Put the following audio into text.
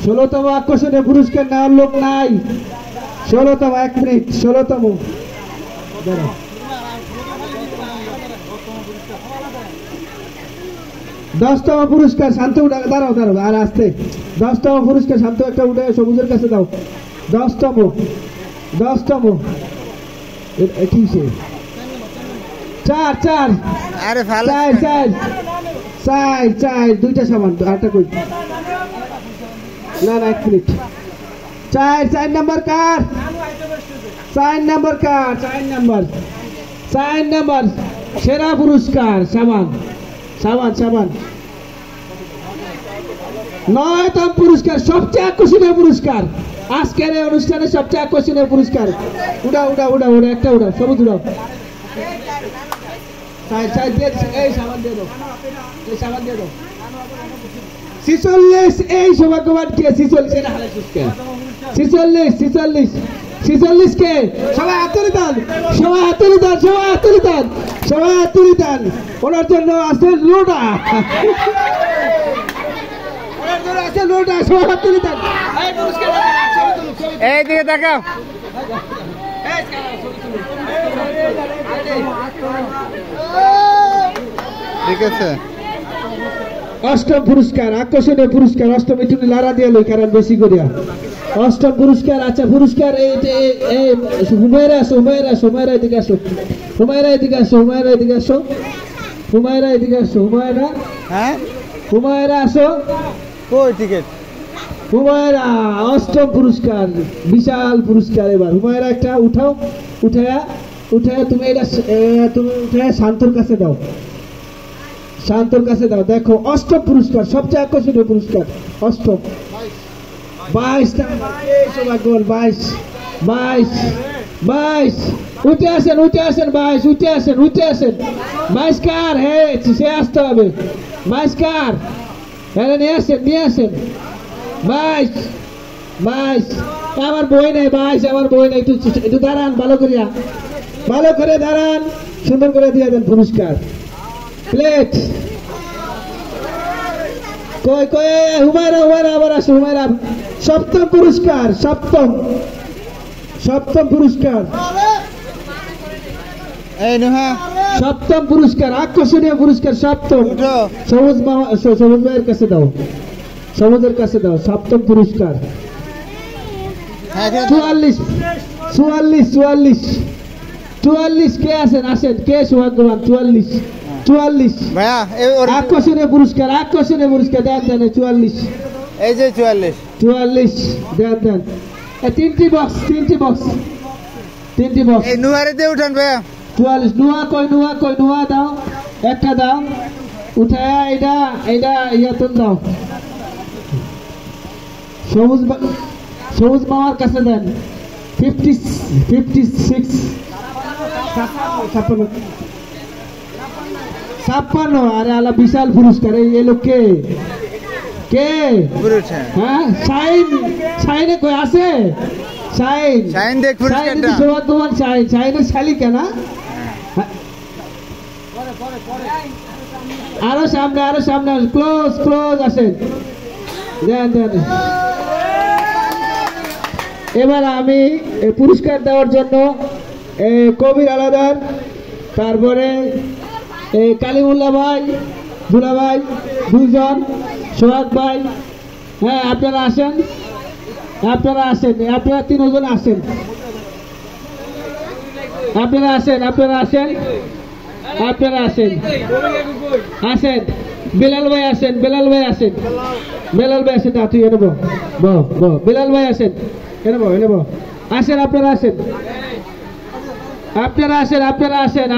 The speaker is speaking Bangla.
ষোলোতম আকর্ষণীয় পুরস্কার নেওয়ার লোক নাই। 16তম, 1 মিনিট। 16তম 10তম পুরস্কার শান্ত উঠা। দাঁড়াও দাঁড়াও আর আসতে। 10তম পুরস্কার শান্ত একটা উঠে সবুজের কাছে দাও। 10তম কি সে 4 4 দুইটা সামান আরেকটা কই না 1 মিনিট। 4 নাম্বার কার? 4 নাম্বার সেরা পুরস্কার সামান। 9তম পুরস্কার সবচেয়ে আকর্ষণীয় পুরস্কার আজকের এই অনুষ্ঠানে সবচেয়ে আকর্ষণীয় পুরস্কার। উড়া একটা উড়া সবুজ উড়াও। এই সামান দিয়ে দাও। 46 এই সৌভাগ্যবান কে? 46 কে? সবাই হাততালি দান। ওনার জন্য আছে লোটা। সবাই হাততালি দান। এইদিকে দেখাও। ঠিক আছে। 8ম পুরস্কার আকর্ষণীয় পুরস্কার। 8ম একটু লারা দিয়ে লই কারণ বেশি করিয়া। 8ম পুরস্কার। আচ্ছা পুরস্কার হুমায়রা এদিকে আসো। হুমায়রা আসো। কই টিকিট? হুমায়রা 8ম পুরস্কার বিশাল পুরস্কার। এবার হুমায়রা একটা উঠায়া তুমি উঠায়া শান্তর কাছে দাও। দেখো 8ম পুরস্কার সবচেয়ে আকর্ষণীয় পুরস্কার। 8ম 22 সৌভাগ্যবান। 22 উঠে আসেন 22 কার? সে আসতে হবে। 22 কার? নিয়ে আসেন 22 আমার বই নেই। 22 একটু দাঁড়ান। ভালো করে দাঁড়ান। সুন্দর করে দিয়ে দেন পুরস্কার। প্লেট কই হুমায়রা আবার আসো। হুমায়রা 7ম পুরস্কার। 7ম পুরস্কার। 7ম পুরস্কার আকর্ষণীয় পুরস্কার। 7ম সবুজ ভাইয়ের কাছে দাও। 7ম পুরস্কার। 44 কে আসেন কে সৌভাগ্যবান? 44 ভাইয়া আকর্ষণীয় পুরস্কার দেন। 44 এই যে 44 দেন। 3টি বক্স। এই নুয়ারে দিয়ে উঠান ভাইয়া। 44 নুয়া দাও। একটা দাও উঠায়া এটা ইয়াতন দাও। সবুজ মামার কাছে দেন। 56 56 আরে আলা বিশাল পুরস্কার। এই লোক কে? হ্যাঁ শাইনে কই আছে? শাইন দেখ পুরস্কারটা। সৌভাগ্যবান শাইনের শালিকা না? আরো সামনে ক্লোজ আসেন। দেন। এবার আমি পুরস্কার দেওয়ার জন্য কবির আলাদার, তারপরে কালিমুল্লাহ ভাই, দুলা ভাই, দুজন, সোহাগ ভাই, হ্যাঁ আপনারা আসেন। আপনারা 3 জন আসেন। বেলাল ভাই আসেন। তুই এনেব বেলাল ভাই আসেন। এনেব আসেন। আপনারা আসেন।